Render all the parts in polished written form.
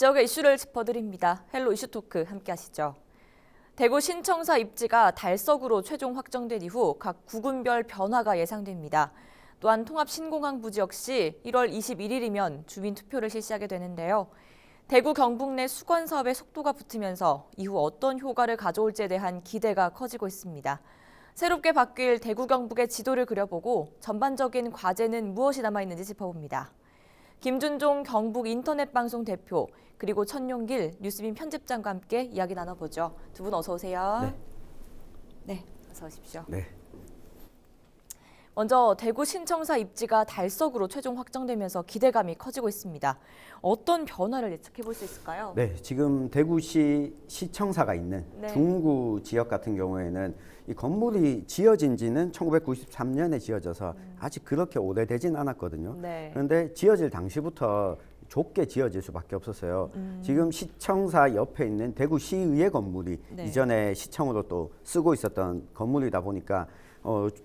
지역의 이슈를 짚어드립니다. 헬로 이슈토크 함께 하시죠. 대구 신청사 입지가 달서구로 최종 확정된 이후 각 구군별 변화가 예상됩니다. 또한 통합신공항부지 역시 1월 21일이면 주민투표를 실시하게 되는데요. 대구 경북 내 수건 사업의 속도가 붙으면서 이후 어떤 효과를 가져올지에 대한 기대가 커지고 있습니다. 새롭게 바뀔 대구 경북의 지도를 그려보고 전반적인 과제는 무엇이 남아있는지 짚어봅니다. 김준종 경북 인터넷방송 대표 그리고 천용길 뉴스빔 편집장과 함께 이야기 나눠보죠. 두 분 어서 오세요. 네, 어서 오십시오. 네. 먼저 대구 신청사 입지가 달서구로 최종 확정되면서 기대감이 커지고 있습니다. 어떤 변화를 예측해 볼 수 있을까요? 네, 지금 대구시 시청사가 있는 중구 지역 같은 경우에는 이 건물이 지어진 지는 1993년에 지어져서 아직 그렇게 오래되진 않았거든요. 그런데 지어질 당시부터 좁게 지어질 수밖에 없었어요. 지금 시청사 옆에 있는 대구시의회 건물이 이전에 시청으로 또 쓰고 있었던 건물이다 보니까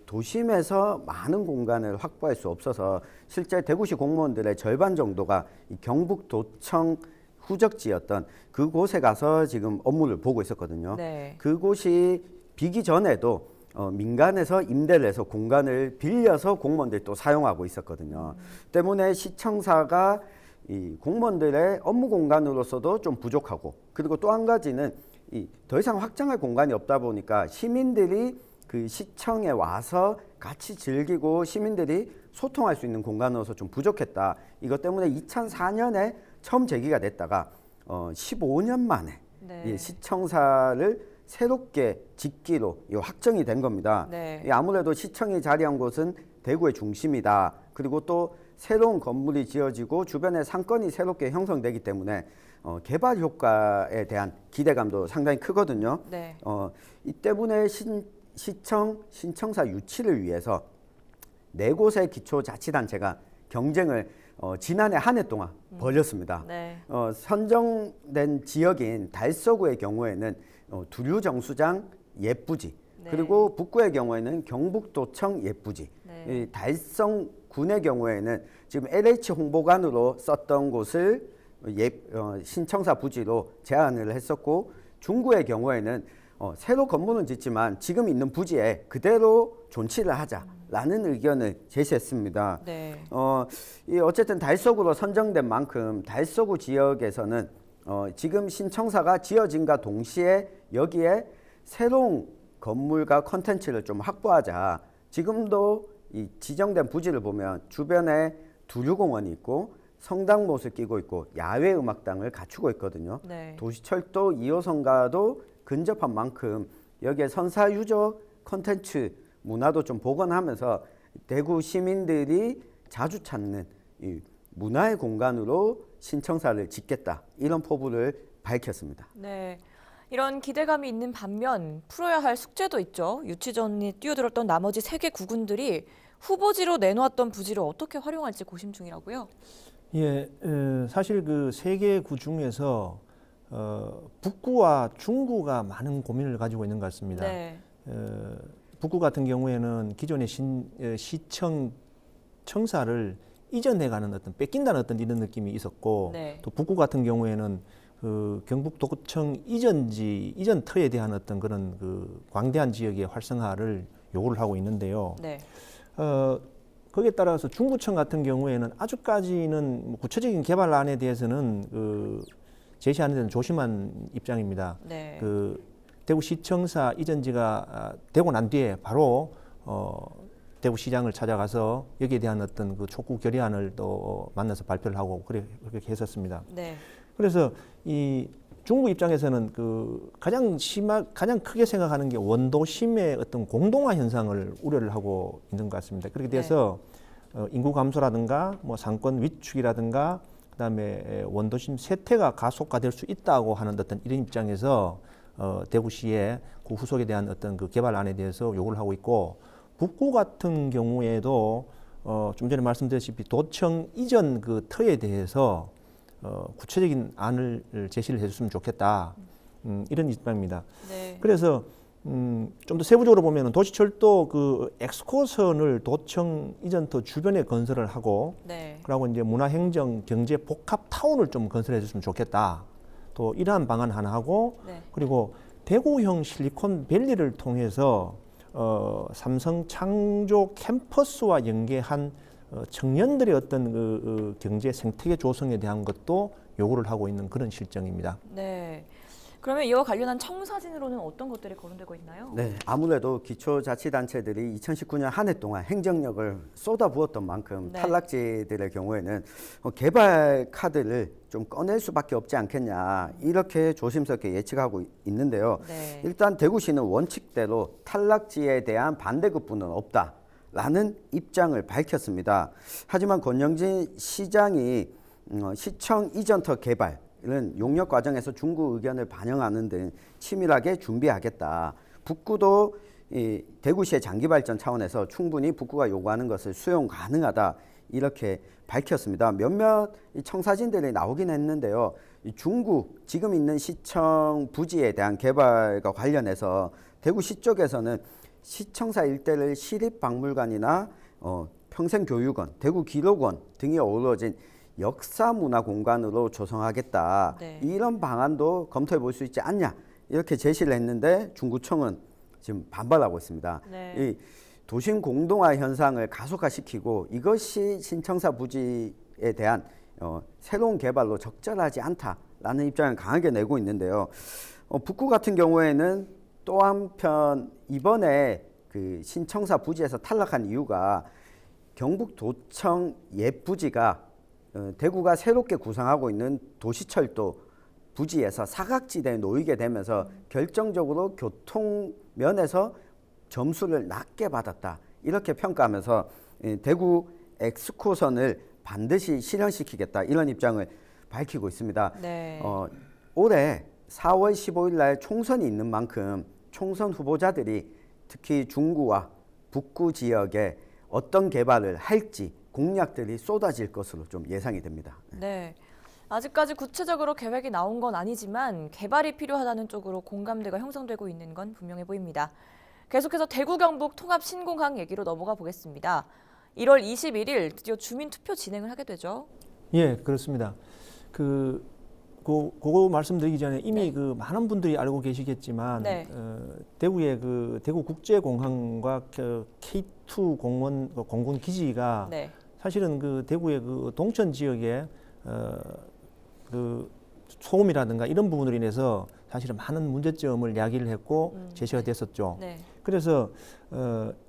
도심에서 많은 공간을 확보할 수 없어서 실제 대구시 공무원들의 절반 정도가 이 경북도청 후적지였던 그곳에 가서 지금 업무를 보고 있었거든요. 그곳이 비기 전에도 민간에서 임대를 해서 공간을 빌려서 공무원들이 또 사용하고 있었거든요. 때문에 시청사가 이 공무원들의 업무 공간으로서도 좀 부족하고, 그리고 또 한 가지는 더 이상 확장할 공간이 없다 보니까 시민들이 그 시청에 와서 같이 즐기고 시민들이 소통할 수 있는 공간으로서 좀 부족했다. 이것 때문에 2004년에 처음 제기가 됐다가 15년 만에 이 시청사를 새롭게 짓기로 확정이 된 겁니다. 아무래도 시청이 자리한 곳은 대구의 중심이다. 그리고 또 새로운 건물이 지어지고 주변에 상권이 새롭게 형성되기 때문에 개발 효과에 대한 기대감도 상당히 크거든요. 이 때문에 신청사 유치를 위해서 4곳의 기초자치단체가 경쟁을 지난해 한 해 동안 벌였습니다. 선정된 지역인 달서구의 경우에는 두류정수장 예부지, 그리고 북구의 경우에는 경북도청 예부지, 이 달성군의 경우에는 지금 LH 홍보관으로 썼던 곳을 신청사 부지로 제안을 했었고, 중구의 경우에는 새로 건물은 짓지만 지금 있는 부지에 그대로 존치를 하자라는 의견을 제시했습니다. 어쨌든 달서구로 선정된 만큼 달서구 지역에서는 지금 신청사가 지어진과 동시에 여기에 새로운 건물과 컨텐츠를 좀 확보하자. 지금도 이 지정된 부지를 보면 주변에 두류공원이 있고 성당못을 끼고 있고 야외 음악당을 갖추고 있거든요. 도시철도 2호선과도 근접한 만큼 여기에 선사유적 컨텐츠 문화도 좀 복원하면서 대구 시민들이 자주 찾는 이 문화의 공간으로 신청사를 짓겠다, 이런 포부를 밝혔습니다. 이런 기대감이 있는 반면 풀어야 할 숙제도 있죠. 유치 전에 뛰어들었던 나머지 3개 구군들이 후보지로 내놓았던 부지를 어떻게 활용할지 고심 중이라고요? 사실 그 3개 구 중에서 북구와 중구가 많은 고민을 가지고 있는 것 같습니다. 북구 같은 경우에는 기존의 시청사를 이전해가는 어떤 뺏긴다는 어떤 이런 느낌이 있었고, 또 북구 같은 경우에는 그 경북도청 이전 터에 대한 어떤 그런 그 광대한 지역의 활성화를 요구를 하고 있는데요. 거기에 따라서 중구청 같은 경우에는 아직까지는 구체적인 개발안에 대해서는 제시하는 데는 조심한 입장입니다. 그 대구시청사 이전지가 되고 난 뒤에 바로 대구시장을 찾아가서 여기에 대한 어떤 그 촉구 결의안을 또 만나서 발표를 하고 그렇게 했었습니다. 그래서 이 중구 입장에서는 그 가장 크게 생각하는 게 원도심의 어떤 공동화 현상을 우려를 하고 있는 것 같습니다. 그렇게 돼서 인구 감소라든가 뭐 상권 위축이라든가 그다음에 원도심 쇠퇴가 가속화될 수 있다고 하는 어떤 이런 입장에서 대구시의 그 후속에 대한 어떤 그 개발안에 대해서 요구를 하고 있고, 북구 같은 경우에도 좀 전에 말씀드렸다시피 도청 이전 그 터에 대해서 구체적인 안을 제시를 해줬으면 좋겠다, 이런 입장입니다. 그래서 좀 더 세부적으로 보면은 도시철도 그 엑스코선을 도청 이전터 주변에 건설을 하고, 네. 그리고 이제 문화행정 경제 복합 타운을 좀 건설해 줬으면 좋겠다. 또 이러한 방안 하나 하고, 네. 그리고 대구형 실리콘 밸리를 통해서 삼성 창조 캠퍼스와 연계한 청년들의 어떤 경제 생태계 조성에 대한 것도 요구를 하고 있는 그런 실정입니다. 네. 그러면 이와 관련한 청사진으로는 어떤 것들이 거론되고 있나요? 네, 아무래도 기초자치단체들이 2019년 한 해 동안 행정력을 쏟아부었던 만큼 네. 탈락지들의 경우에는 개발 카드를 좀 꺼낼 수밖에 없지 않겠냐 이렇게 조심스럽게 예측하고 있는데요. 네. 일단 대구시는 원칙대로 탈락지에 대한 반대급부는 없다라는 입장을 밝혔습니다. 하지만 권영진 시장이 시청 이전터 개발 이런 용역 과정에서 중구 의견을 반영하는 등 치밀하게 준비하겠다. 북구도 대구시의 장기 발전 차원에서 충분히 북구가 요구하는 것을 수용 가능하다. 이렇게 밝혔습니다. 몇몇 청사진들이 나오긴 했는데요. 중구 지금 있는 시청 부지에 대한 개발과 관련해서 대구시 쪽에서는 시청사 일대를 시립박물관이나 평생교육원, 대구기록원 등이 어우러진 역사문화공간으로 조성하겠다. 네. 이런 방안도 검토해 볼 수 있지 않냐 이렇게 제시를 했는데 중구청은 지금 반발하고 있습니다. 네. 이 도심 공동화 현상을 가속화시키고 이것이 신청사 부지에 대한 새로운 개발로 적절하지 않다라는 입장을 강하게 내고 있는데요. 북구 같은 경우에는 또 한편 이번에 그 신청사 부지에서 탈락한 이유가 경북도청 옛 부지가 대구가 새롭게 구상하고 있는 도시철도 부지에서 사각지대에 놓이게 되면서 결정적으로 교통 면에서 점수를 낮게 받았다. 이렇게 평가하면서 대구 엑스코선을 반드시 실현시키겠다. 이런 입장을 밝히고 있습니다. 네. 올해 4월 15일 날 총선이 있는 만큼 총선 후보자들이 특히 중구와 북구 지역에 어떤 개발을 할지 공약들이 쏟아질 것으로 좀 예상이 됩니다. 네. 아직까지 구체적으로 계획이 나온 건 아니지만 개발이 필요하다는 쪽으로 공감대가 형성되고 있는 건 분명해 보입니다. 계속해서 대구 경북 통합 신공항 얘기로 넘어가 보겠습니다. 1월 21일 드디어 주민투표 진행을 하게 되죠. 예, 그렇습니다. 그거 말씀드리기 전에 이미 네. 많은 분들이 알고 계시겠지만 네. 대구의 대구 국제공항과 K2 공군 기지가 네. 사실은 대구의 동천 지역에 소음이라든가 이런 부분으로 인해서 사실은 많은 문제점을 야기를 했고 제시가 됐었죠. 네. 그래서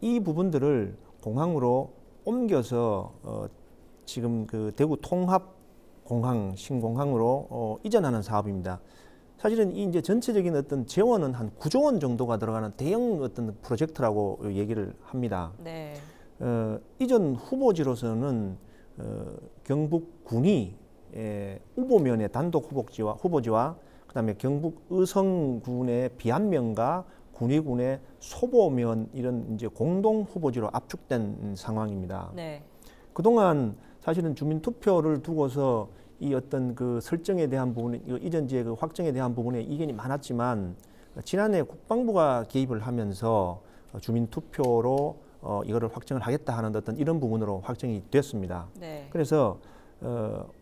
이 부분들을 공항으로 옮겨서 지금 대구 통합 공항 신공항으로 이전하는 사업입니다. 사실은 이 이제 전체적인 어떤 재원은 한 9조 원 정도가 들어가는 대형 어떤 프로젝트라고 얘기를 합니다. 네. 이전 후보지로서는 경북 군이 우보면의 단독 후보지와 그다음에 경북 의성군의 비안면과 군위군의 소보면 이런 이제 공동 후보지로 압축된 상황입니다. 네. 그동안 사실은 주민 투표를 두고서 이 어떤 설정에 대한 부분, 이전지의 확정에 대한 부분에 이견이 많았지만 지난해 국방부가 개입을 하면서 주민 투표로 이거를 확정을 하겠다 하는 어떤 이런 부분으로 확정이 됐습니다. 네. 그래서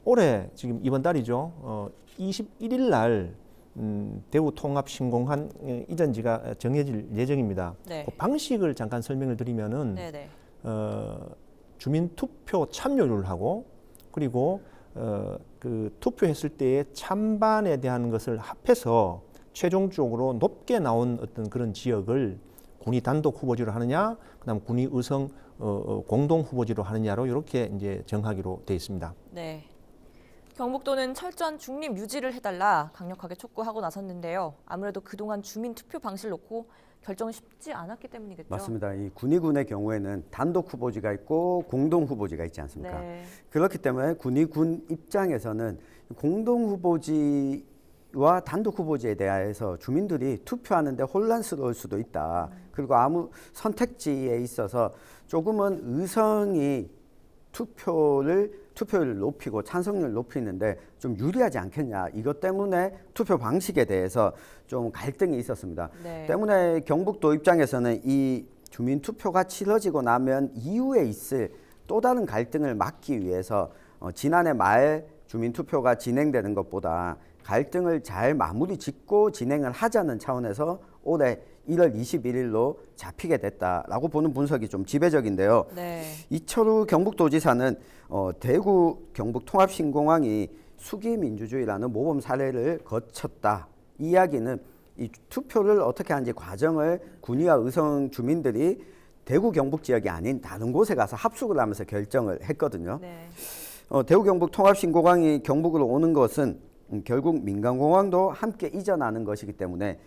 올해 지금 이번 달이죠. 21일 날 대구 통합 신공항 이전지가 정해질 예정입니다. 네. 그 방식을 잠깐 설명을 드리면은 네네. 주민 투표 참여율하고 그리고 투표했을 때의 찬반에 대한 것을 합해서 최종적으로 높게 나온 어떤 그런 지역을 군이 단독 후보지로 하느냐, 그다음 군이 의성 공동 후보지로 하느냐로 이렇게 이제 정하기로 돼 있습니다. 네. 경북도는 철저한 중립 유지를 해달라 강력하게 촉구하고 나섰는데요. 아무래도 그동안 주민 투표 방식을 놓고 결정이 쉽지 않았기 때문이겠죠. 맞습니다. 이 군위군의 경우에는 단독 후보지가 있고 공동 후보지가 있지 않습니까? 네. 그렇기 때문에 군위군 입장에서는 공동 후보지와 단독 후보지에 대해서 주민들이 투표하는데 혼란스러울 수도 있다. 그리고 아무 선택지에 있어서 조금은 의성이 투표를 투표율을 높이고 찬성률을 높이는데 좀 유리하지 않겠냐. 이것 때문에 투표 방식에 대해서 좀 갈등이 있었습니다. 네. 때문에 경북도 입장에서는 이 주민 투표가 치러지고 나면 이후에 있을 또 다른 갈등을 막기 위해서 지난해 말 주민 투표가 진행되는 것보다 갈등을 잘 마무리 짓고 진행을 하자는 차원에서 올해 1월 21일로 잡히게 됐다라고 보는 분석이 좀 지배적인데요. 네. 이철우 경북도지사는 대구 경북통합신공항이 수기민주주의라는 모범 사례를 거쳤다. 이 이야기는 이 투표를 어떻게 하는지 과정을 군위와 의성 주민들이 대구 경북 지역이 아닌 다른 곳에 가서 합숙을 하면서 결정을 했거든요. 네. 대구 경북 통합신공항이 경북으로 오는 것은 결국 민간공항도 함께 이전하는 것이기 때문에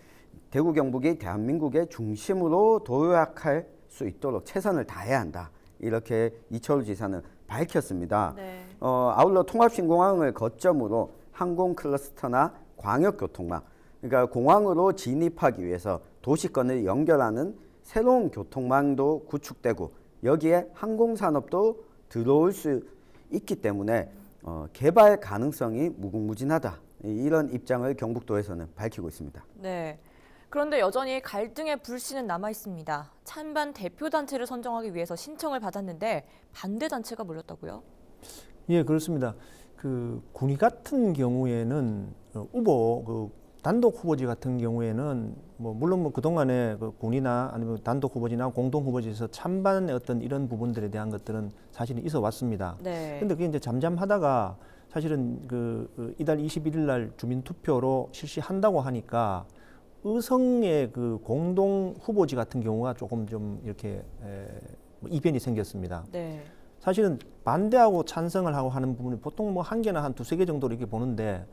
대구 경북이 대한민국의 중심으로 도약할 수 있도록 최선을 다해야 한다. 이렇게 이철우 지사는 밝혔습니다. 네. 아울러 통합신공항을 거점으로 항공 클러스터나 광역교통망, 그러니까 공항으로 진입하기 위해서 도시권을 연결하는 새로운 교통망도 구축되고 여기에 항공산업도 들어올 수 있기 때문에 개발 가능성이 무궁무진하다. 이런 입장을 경북도에서는 밝히고 있습니다. 네. 그런데 여전히 갈등의 불씨는 남아 있습니다. 찬반 대표단체를 선정하기 위해서 신청을 받았는데 반대 단체가 몰렸다고요? 예, 그렇습니다. 그 군위 같은 경우에는 후보 단독 후보지 같은 경우에는 물론 그동안에 그 군이나 아니면 단독 후보지나 공동 후보지에서 찬반의 어떤 이런 부분들에 대한 것들은 사실은 있어 왔습니다. 네. 그런데 그게 이제 잠잠하다가 사실은 이달 21일 날 주민 투표로 실시한다고 하니까 의성의 그 공동 후보지 같은 경우가 조금 좀 이렇게 이변이 생겼습니다. 네. 사실은 반대하고 찬성을 하고 하는 부분이 보통 한 개나 한 두세 개 정도로 이렇게 보는데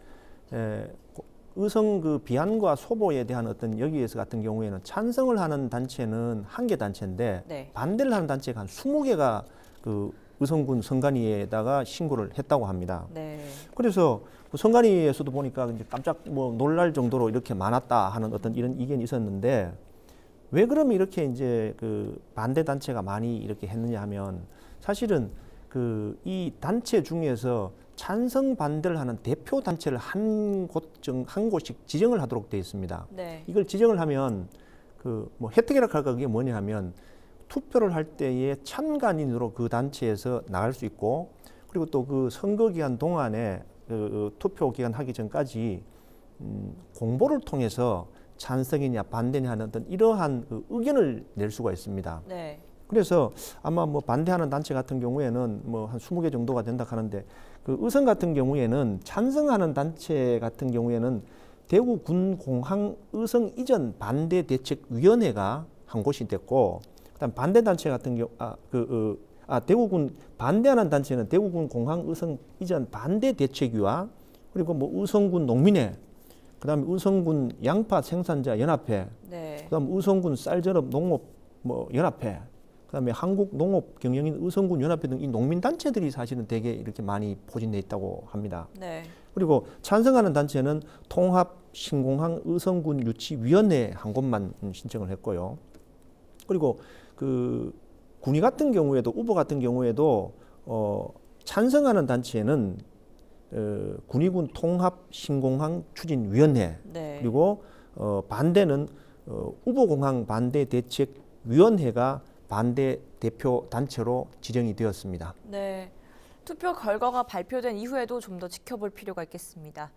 의성 그 비안과 소보에 대한 어떤 여기에서 같은 경우에는 찬성을 하는 단체는 한 개 단체인데 네. 반대를 하는 단체가 한 20개가 그 의성군 선관위에다가 신고를 했다고 합니다. 네. 그래서 그 선관위에서도 보니까 이제 깜짝 놀랄 정도로 이렇게 많았다 하는 어떤 이런 의견이 있었는데 왜 그러면 이렇게 이제 그 반대 단체가 많이 이렇게 했느냐 하면 사실은 이 단체 중에서 찬성 반대를 하는 대표 단체를 한 곳씩 지정을 하도록 되어 있습니다. 네. 이걸 지정을 하면 혜택이라 할까 그게 뭐냐 하면 투표를 할 때에 참관인으로 그 단체에서 나갈 수 있고 그리고 또 그 선거 기간 동안에 투표 기간 하기 전까지 공보를 통해서 찬성이냐 반대냐 하는 어떤 이러한 의견을 낼 수가 있습니다. 네. 그래서 아마 반대하는 단체 같은 경우에는 한 20개 정도가 된다 하는데 그 의성 같은 경우에는 찬성하는 단체 같은 경우에는 대구 군공항 의성 이전 반대 대책위원회가 한 곳이 됐고 그다음 반대 단체 같은 경우 대구군 반대하는 단체는 대구군 공항 의성 이전 반대 대책위와 그리고 의성군 농민회 그다음에 의성군 양파 생산자 연합회 네. 그다음 의성군 쌀전업 농업 연합회 그다음에 한국농업경영인 의성군 연합회 등 이 농민 단체들이 사실은 되게 이렇게 많이 포진돼 있다고 합니다. 네. 그리고 찬성하는 단체는 통합신공항 의성군 유치위원회 한 곳만 신청을 했고요. 그리고 군위 같은 경우에도 후보 같은 경우에도 찬성하는 단체는 군위군 통합신공항 추진위원회 네. 그리고 반대는 후보공항 반대대책위원회가 반대 대표 단체로 지정이 되었습니다. 네. 투표 결과가 발표된 이후에도 좀 더 지켜볼 필요가 있겠습니다.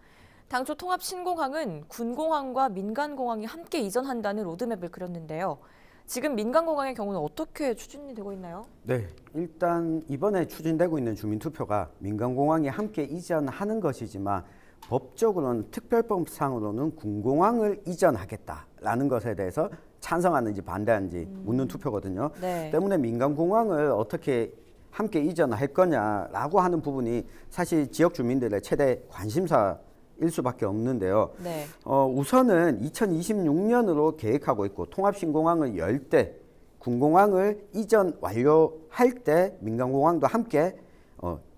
당초 통합신공항은 군공항과 민간공항이 함께 이전한다는 로드맵을 그렸는데요. 지금 민간공항의 경우는 어떻게 추진이 되고 있나요? 네, 일단 이번에 추진되고 있는 주민투표가 민간공항이 함께 이전하는 것이지만 법적으로는 특별법상으로는 군공항을 이전하겠다라는 것에 대해서 찬성하는지 반대하는지 묻는 투표거든요. 네. 때문에 민간공항을 어떻게 함께 이전할 거냐라고 하는 부분이 사실 지역 주민들의 최대 관심사일 수밖에 없는데요. 네. 우선은 2026년으로 계획하고 있고 통합신공항을 열 때 군공항을 이전 완료할 때 민간공항도 함께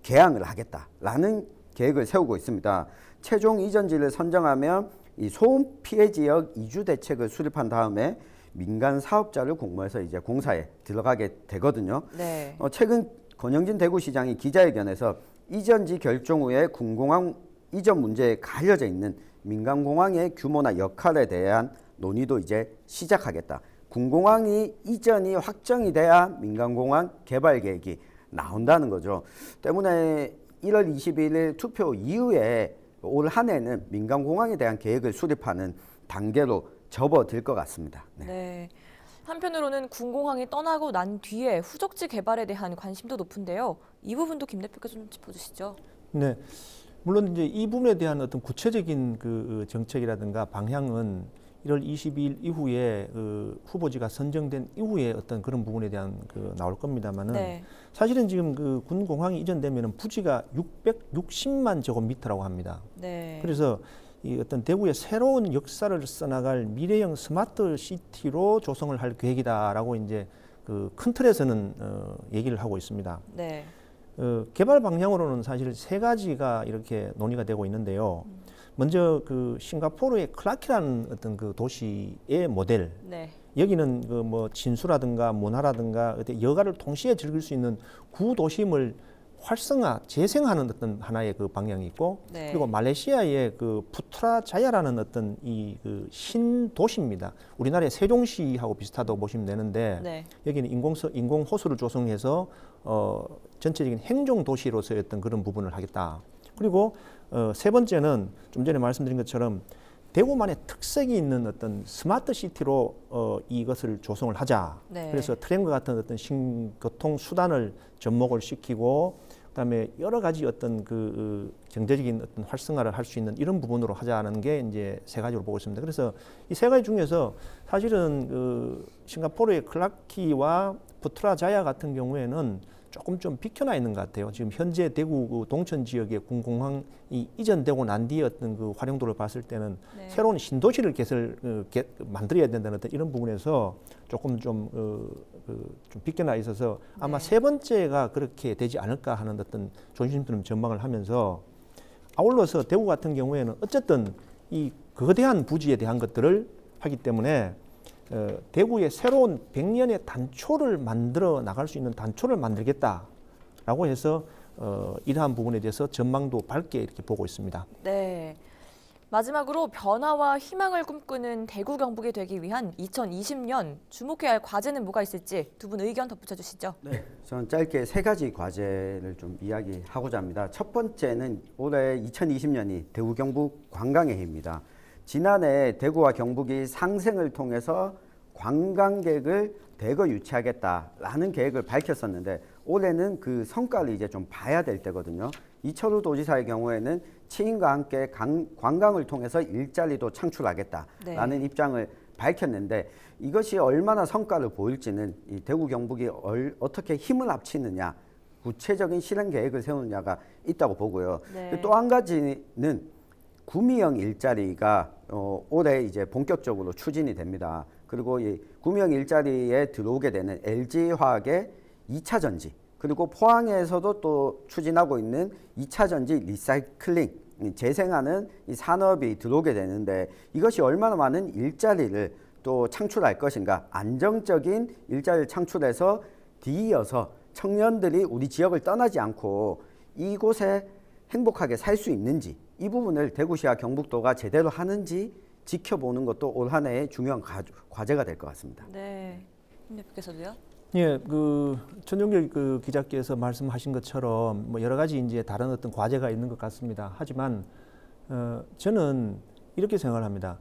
개항을 하겠다라는 계획을 세우고 있습니다. 최종 이전지를 선정하면 이 소음 피해 지역 이주 대책을 수립한 다음에 민간 사업자를 공모해서 이제 공사에 들어가게 되거든요. 네. 최근 권영진 대구시장이 기자회견에서 이전지 결정 후에 군공항 이전 문제에 가려져 있는 민간공항의 규모나 역할에 대한 논의도 이제 시작하겠다. 군공항이 이전이 확정이 돼야 민간공항 개발 계획이 나온다는 거죠. 때문에 1월 21일 투표 이후에 올 한 해는 민간공항에 대한 계획을 수립하는 단계로 접어들 것 같습니다. 네. 네. 한편으로는 군공항이 떠나고 난 뒤에 후적지 개발에 대한 관심도 높은데요. 이 부분도 김 대표께서 좀 짚어주시죠. 네, 물론 이제 이 부분에 대한 어떤 구체적인 그 정책이라든가 방향은 1월 22일 이후에 후보지가 선정된 이후에 어떤 그런 부분에 대한 나올 겁니다만은 네. 사실은 지금 그 군공항이 이전되면은 부지가 660만 제곱미터라고 합니다. 네. 그래서 이 어떤 대구의 새로운 역사를 써나갈 미래형 스마트 시티로 조성을 할 계획이다라고 이제 그 큰 틀에서는 얘기를 하고 있습니다. 네. 개발 방향으로는 사실 세 가지가 이렇게 논의가 되고 있는데요. 먼저 그 싱가포르의 클라키라는 어떤 그 도시의 모델. 네. 여기는 그 뭐 진수라든가 문화라든가 여가를 동시에 즐길 수 있는 구도심을 활성화, 재생하는 어떤 하나의 그 방향이 있고, 네. 그리고 말레이시아의 그 푸트라자야라는 어떤 이 그 신도시입니다. 우리나라의 세종시하고 비슷하다고 보시면 되는데, 네. 여기는 인공 호수를 조성해서 전체적인 행정 도시로서의 어떤 그런 부분을 하겠다. 그리고 세 번째는 좀 전에 말씀드린 것처럼 대구만의 특색이 있는 어떤 스마트 시티로 이것을 조성을 하자. 네. 그래서 트램과 같은 어떤 신교통 수단을 접목을 시키고, 그다음에 여러 가지 어떤 그 경제적인 어떤 활성화를 할 수 있는 이런 부분으로 하자는 게 이제 세 가지로 보고 있습니다. 그래서 이 세 가지 중에서 사실은 그 싱가포르의 클라키와 푸트라자야 같은 경우에는 조금 좀 비켜나 있는 것 같아요. 지금 현재 대구 그 동천 지역의 군공항이 이전되고 난 뒤에 어떤 그 활용도를 봤을 때는 네. 새로운 신도시를 만들어야 된다는 어떤 이런 부분에서 조금 좀 비껴나 있어서 아마 네. 세 번째가 그렇게 되지 않을까 하는 어떤 조심스러운 전망을 하면서, 아울러서 대구 같은 경우에는 어쨌든 이 거대한 부지에 대한 것들을 하기 때문에 대구의 새로운 100년의 단초를 만들어 나갈 수 있는 단초를 만들겠다라고 해서 이러한 부분에 대해서 전망도 밝게 이렇게 보고 있습니다. 네. 마지막으로 변화와 희망을 꿈꾸는 대구 경북이 되기 위한 2020년 주목해야 할 과제는 뭐가 있을지 두 분 의견 덧붙여 주시죠. 네. 저는 짧게 세 가지 과제를 좀 이야기하고자 합니다. 첫 번째는 올해 2020년이 대구 경북 관광의 해입니다. 지난해 대구와 경북이 상생을 통해서 관광객을 대거 유치하겠다라는 계획을 밝혔었는데, 올해는 그 성과를 이제 좀 봐야 될 때거든요. 이철우 도지사의 경우에는 치인과 함께 관광을 통해서 일자리도 창출하겠다라는 네. 입장을 밝혔는데, 이것이 얼마나 성과를 보일지는 이 대구 경북이 어떻게 힘을 합치느냐, 구체적인 실행 계획을 세우느냐가 있다고 보고요. 네. 또 한 가지는 구미형 일자리가 올해 이제 본격적으로 추진이 됩니다. 그리고 이 구미형 일자리에 들어오게 되는 LG화학의 2차 전지, 그리고 포항에서도 또 추진하고 있는 2차 전지 리사이클링, 재생하는 이 산업이 들어오게 되는데, 이것이 얼마나 많은 일자리를 또 창출할 것인가, 안정적인 일자리를 창출해서 뒤이어서 청년들이 우리 지역을 떠나지 않고 이곳에 행복하게 살 수 있는지, 이 부분을 대구시와 경북도가 제대로 하는지 지켜보는 것도 올 한 해의 중요한 과제가 될 것 같습니다. 네. 김 대표께서도요? 예, 그 천정길 그 기자께서 말씀하신 것처럼 뭐 여러 가지 이제 다른 어떤 과제가 있는 것 같습니다. 하지만 저는 이렇게 생각을 합니다.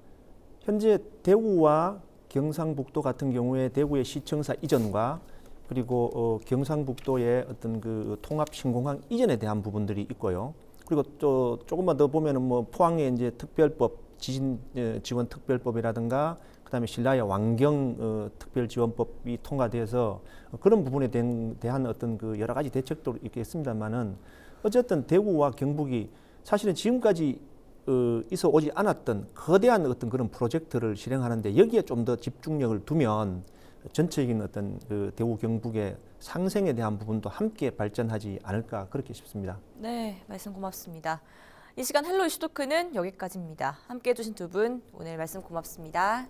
현재 대구와 경상북도 같은 경우에 대구의 시청사 이전과 그리고 경상북도의 어떤 그 통합 신공항 이전에 대한 부분들이 있고요. 그리고 또 조금만 더 보면은 뭐 포항의 이제 특별법, 지진 지원 특별법이라든가 그다음에 신라의 완경 특별지원법이 통과돼서 그런 부분에 대한 어떤 그 여러 가지 대책도 있겠습니다만은, 어쨌든 대구와 경북이 사실은 지금까지 있어 오지 않았던 거대한 어떤 그런 프로젝트를 실행하는데 여기에 좀 더 집중력을 두면 전체적인 어떤 그 대구 경북의 상생에 대한 부분도 함께 발전하지 않을까 그렇게 싶습니다. 네, 말씀 고맙습니다. 이 시간 헬로 이슈 토크는 여기까지입니다. 함께해 주신 두 분 오늘 말씀 고맙습니다.